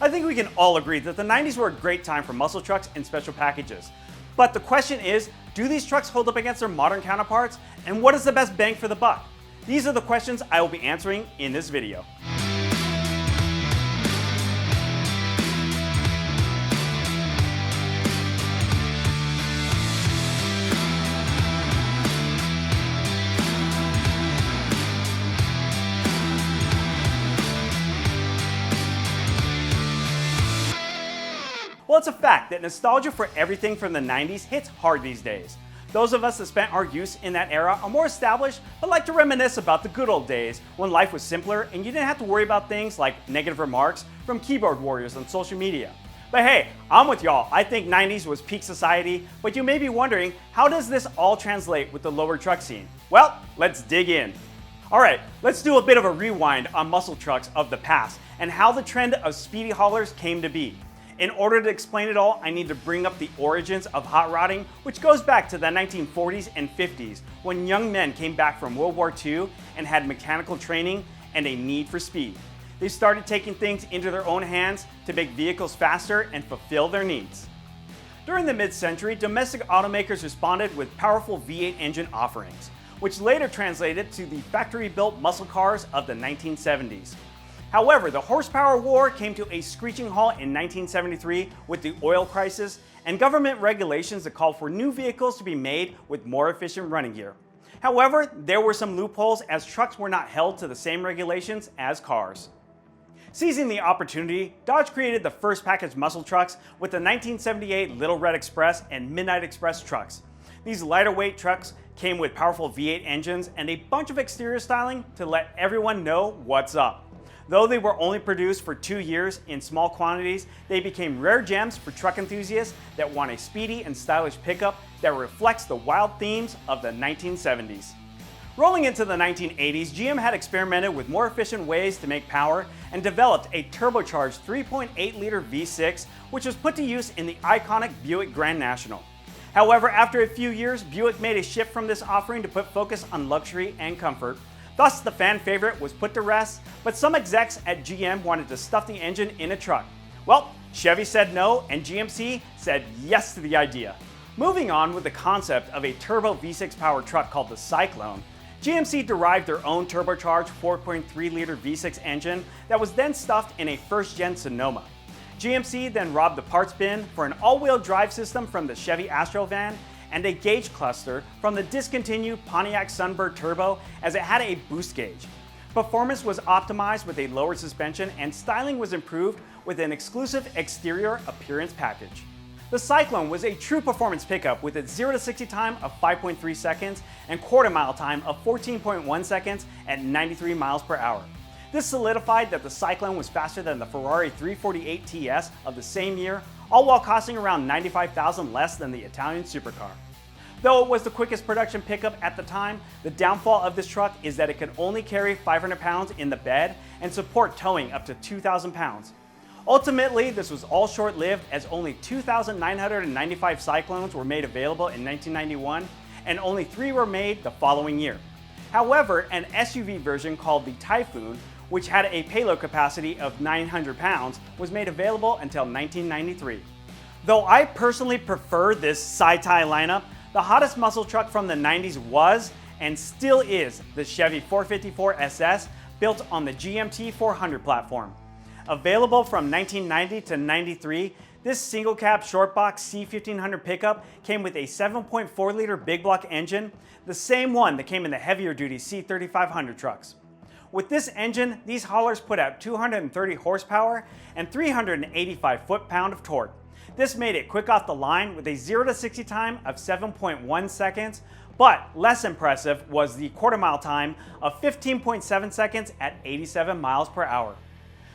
I think we can all agree that the 90s were a great time for muscle trucks and special packages. But the question is, do these trucks hold up against their modern counterparts? And what is the best bang for the buck? These are the questions I will be answering in this video. Well, it's a fact that nostalgia for everything from the 90s hits hard these days. Those of us that spent our youth in that era are more established, but like to reminisce about the good old days when life was simpler and you didn't have to worry about things like negative remarks from keyboard warriors on social media. But hey, I'm with y'all. I think 90s was peak society, but you may be wondering, how does this all translate with the lower truck scene? Well, let's dig in. Alright, let's do a bit of a rewind on muscle trucks of the past and how the trend of speedy haulers came to be. In order to explain it all, I need to bring up the origins of hot rodding, which goes back to the 1940s and 50s, when young men came back from World War II and had mechanical training and a need for speed. They started taking things into their own hands to make vehicles faster and fulfill their needs. During the mid-century, domestic automakers responded with powerful V8 engine offerings, which later translated to the factory-built muscle cars of the 1970s. However, the horsepower war came to a screeching halt in 1973 with the oil crisis and government regulations that called for new vehicles to be made with more efficient running gear. However, there were some loopholes as trucks were not held to the same regulations as cars. Seizing the opportunity, Dodge created the first package muscle trucks with the 1978 Little Red Express and Midnight Express trucks. These lighter weight trucks came with powerful V8 engines and a bunch of exterior styling to let everyone know what's up. Though they were only produced for 2 years in small quantities, they became rare gems for truck enthusiasts that want a speedy and stylish pickup that reflects the wild themes of the 1970s. Rolling into the 1980s, GM had experimented with more efficient ways to make power and developed a turbocharged 3.8-liter V6, which was put to use in the iconic Buick Grand National. However, after a few years, Buick made a shift from this offering to put focus on luxury and comfort. Thus, the fan favorite was put to rest, but some execs at GM wanted to stuff the engine in a truck. Well, Chevy said no, and GMC said yes to the idea. Moving on with the concept of a turbo V6 powered truck called the Syclone, GMC derived their own turbocharged 4.3-liter V6 engine that was then stuffed in a first-gen Sonoma. GMC then robbed the parts bin for an all-wheel drive system from the Chevy Astro van and a gauge cluster from the discontinued Pontiac Sunbird Turbo as it had a boost gauge. Performance was optimized with a lower suspension and styling was improved with an exclusive exterior appearance package. The Syclone was a true performance pickup with its 0 to 60 time of 5.3 seconds and quarter-mile time of 14.1 seconds at 93 miles per hour. This solidified that the Syclone was faster than the Ferrari 348 TS of the same year, all while costing around $95,000 less than the Italian supercar. Though it was the quickest production pickup at the time, the downfall of this truck is that it could only carry 500 pounds in the bed and support towing up to 2,000 pounds. Ultimately, this was all short-lived as only 2,995 Syclones were made available in 1991 and only 3 were made the following year. However, an SUV version called the Typhoon, which had a payload capacity of 900 pounds, was made available until 1993. Though I personally prefer this Sci-Ti lineup, the hottest muscle truck from the 90s was, and still is, the Chevy 454 SS built on the GMT 400 platform. Available from 1990 to 93, this single-cab short-box C1500 pickup came with a 7.4-liter big block engine, the same one that came in the heavier-duty C3500 trucks. With this engine, these haulers put out 230 horsepower and 385 foot-pound of torque. This made it quick off the line with a 0 to 60 time of 7.1 seconds, but less impressive was the quarter-mile time of 15.7 seconds at 87 miles per hour.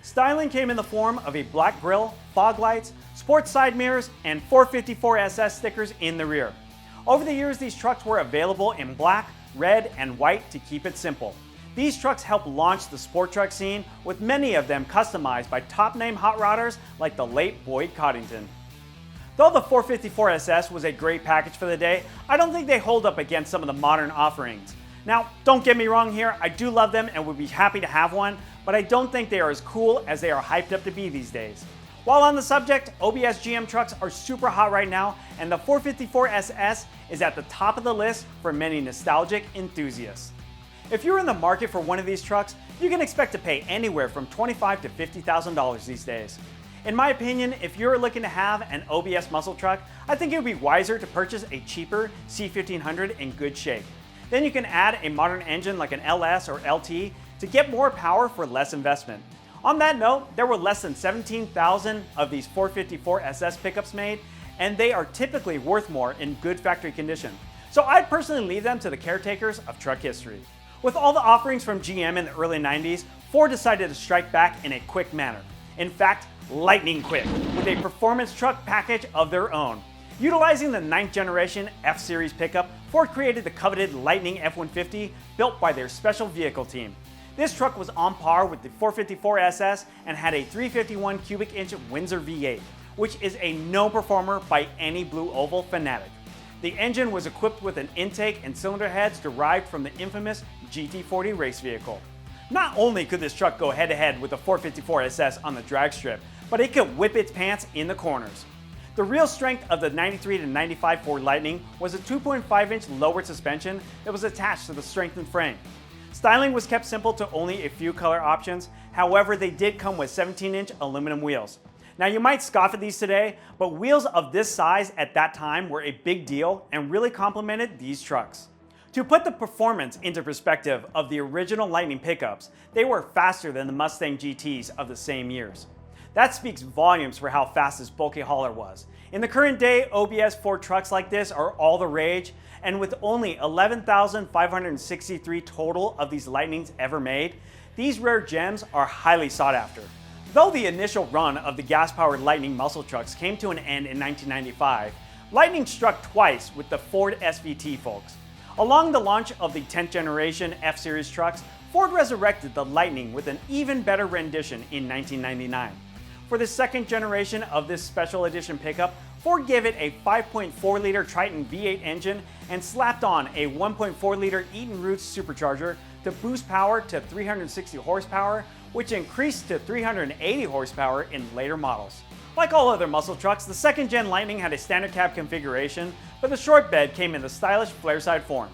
Styling came in the form of a black grille, fog lights, sports side mirrors, and 454 SS stickers in the rear. Over the years, these trucks were available in black, red, and white to keep it simple. These trucks helped launch the sport truck scene, with many of them customized by top-name hot rodders like the late Boyd Coddington. Though the 454 SS was a great package for the day, I don't think they hold up against some of the modern offerings. Now, don't get me wrong here, I do love them and would be happy to have one, but I don't think they are as cool as they are hyped up to be these days. While on the subject, OBS GM trucks are super hot right now, and the 454 SS is at the top of the list for many nostalgic enthusiasts. If you're in the market for one of these trucks, you can expect to pay anywhere from $25,000 to $50,000 these days. In my opinion, if you're looking to have an OBS muscle truck, I think it would be wiser to purchase a cheaper C1500 in good shape. Then you can add a modern engine like an LS or LT to get more power for less investment. On that note, there were less than 17,000 of these 454 SS pickups made, and they are typically worth more in good factory condition. So I'd personally leave them to the caretakers of truck history. With all the offerings from GM in the early 90s, Ford decided to strike back in a quick manner. In fact, lightning quick, with a performance truck package of their own. Utilizing the 9th generation F-Series pickup, Ford created the coveted Lightning F-150 built by their special vehicle team. This truck was on par with the 454 SS and had a 351 cubic inch Windsor V8, which is a known performer by any Blue Oval fanatic. The engine was equipped with an intake and cylinder heads derived from the infamous GT40 race vehicle. Not only could this truck go head-to-head with the 454 SS on the drag strip, but it could whip its pants in the corners. The real strength of the 93 to 95 Ford Lightning was a 2.5-inch lowered suspension that was attached to the strengthened frame. Styling was kept simple to only a few color options, however they did come with 17-inch aluminum wheels. Now you might scoff at these today, but wheels of this size at that time were a big deal and really complemented these trucks. To put the performance into perspective of the original Lightning pickups, they were faster than the Mustang GTs of the same years. That speaks volumes for how fast this bulky hauler was. In the current day, OBS Ford trucks like this are all the rage, and with only 11,563 total of these Lightnings ever made, these rare gems are highly sought after. Though the initial run of the gas-powered Lightning muscle trucks came to an end in 1995, Lightning struck twice with the Ford SVT folks. Along the launch of the 10th generation F-Series trucks, Ford resurrected the Lightning with an even better rendition in 1999. For the second generation of this special edition pickup, Ford gave it a 5.4-liter Triton V8 engine and slapped on a 1.4-liter Eaton Roots supercharger to boost power to 360 horsepower, which increased to 380 horsepower in later models. Like all other muscle trucks, the second-gen Lightning had a standard cab configuration, but the short bed came in the stylish flare-side form.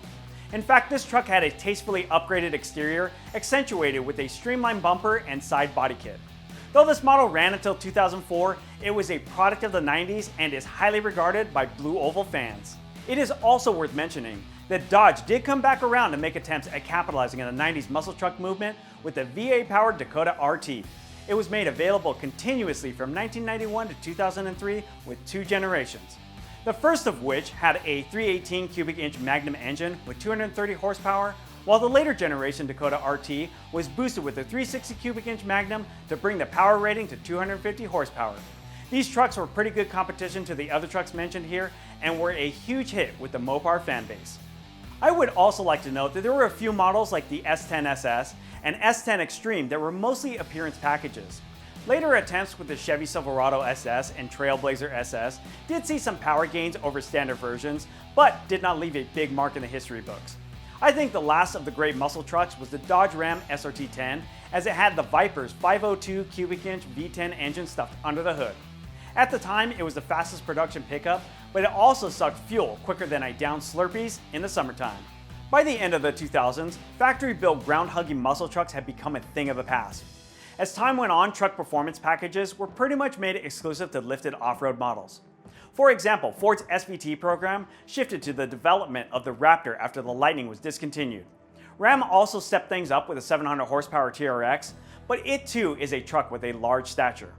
In fact, this truck had a tastefully upgraded exterior, accentuated with a streamlined bumper and side body kit. Though this model ran until 2004, it was a product of the 90s and is highly regarded by Blue Oval fans. It is also worth mentioning that Dodge did come back around to make attempts at capitalizing on the 90s muscle truck movement with the V8-powered Dakota RT. It was made available continuously from 1991 to 2003 with 2 generations. The first of which had a 318 cubic inch Magnum engine with 230 horsepower, while the later generation Dakota RT was boosted with a 360 cubic inch Magnum to bring the power rating to 250 horsepower. These trucks were pretty good competition to the other trucks mentioned here and were a huge hit with the Mopar fanbase. I would also like to note that there were a few models like the S10 SS and S10 Extreme that were mostly appearance packages. Later attempts with the Chevy Silverado SS and Trailblazer SS did see some power gains over standard versions, but did not leave a big mark in the history books. I think the last of the great muscle trucks was the Dodge Ram SRT10, as it had the Viper's 502 cubic inch V10 engine stuffed under the hood. At the time, it was the fastest production pickup, but it also sucked fuel quicker than I downed Slurpees in the summertime. By the end of the 2000s, factory-built ground-hugging muscle trucks had become a thing of the past. As time went on, truck performance packages were pretty much made exclusive to lifted off-road models. For example, Ford's SVT program shifted to the development of the Raptor after the Lightning was discontinued. Ram also stepped things up with a 700 horsepower TRX, but it too is a truck with a large stature.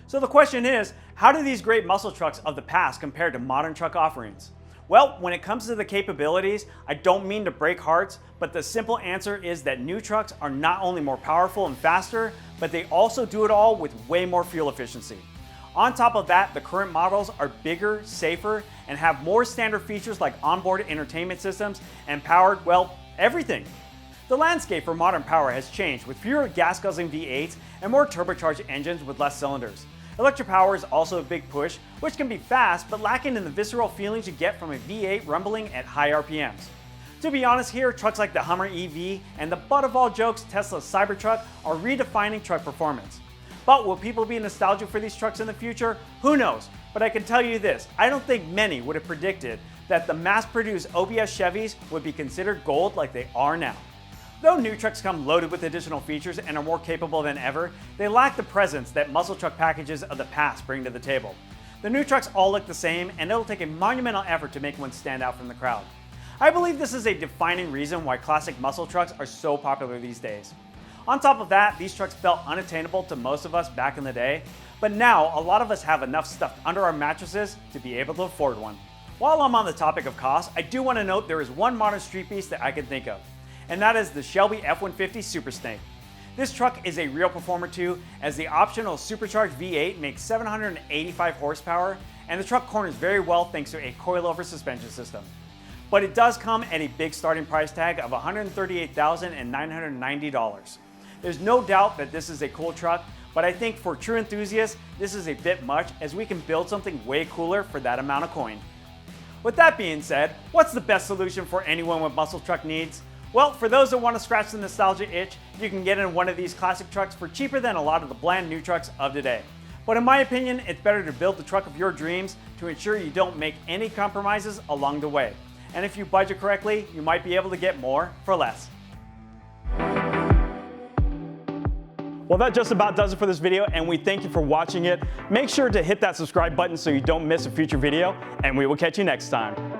So the question is, how do these great muscle trucks of the past compare to modern truck offerings? Well, when it comes to the capabilities, I don't mean to break hearts, but the simple answer is that new trucks are not only more powerful and faster, but they also do it all with way more fuel efficiency. On top of that, the current models are bigger, safer, and have more standard features like onboard entertainment systems and powered, well, everything. The landscape for modern power has changed with fewer gas-guzzling V8s and more turbocharged engines with less cylinders. Electric power is also a big push, which can be fast but lacking in the visceral feelings you get from a V8 rumbling at high RPMs. To be honest here, trucks like the Hummer EV and the butt of all jokes Tesla Cybertruck are redefining truck performance. But will people be nostalgic for these trucks in the future? Who knows? But I can tell you this, I don't think many would have predicted that the mass-produced OBS Chevys would be considered gold like they are now. Though new trucks come loaded with additional features and are more capable than ever, they lack the presence that muscle truck packages of the past bring to the table. The new trucks all look the same, and it'll take a monumental effort to make one stand out from the crowd. I believe this is a defining reason why classic muscle trucks are so popular these days. On top of that, these trucks felt unattainable to most of us back in the day, but now a lot of us have enough stuffed under our mattresses to be able to afford one. While I'm on the topic of cost, I do want to note there is one modern street beast that I can think of, and that is the Shelby F-150 Super Snake. This truck is a real performer too, as the optional supercharged V8 makes 785 horsepower, and the truck corners very well thanks to a coilover suspension system. But it does come at a big starting price tag of $138,990. There's no doubt that this is a cool truck, but I think for true enthusiasts, this is a bit much, as we can build something way cooler for that amount of coin. With that being said, what's the best solution for anyone with muscle truck needs? Well, for those that want to scratch the nostalgia itch, you can get in one of these classic trucks for cheaper than a lot of the bland new trucks of today. But in my opinion, it's better to build the truck of your dreams to ensure you don't make any compromises along the way. And if you budget correctly, you might be able to get more for less. Well, that just about does it for this video, and we thank you for watching it. Make sure to hit that subscribe button so you don't miss a future video, and we will catch you next time.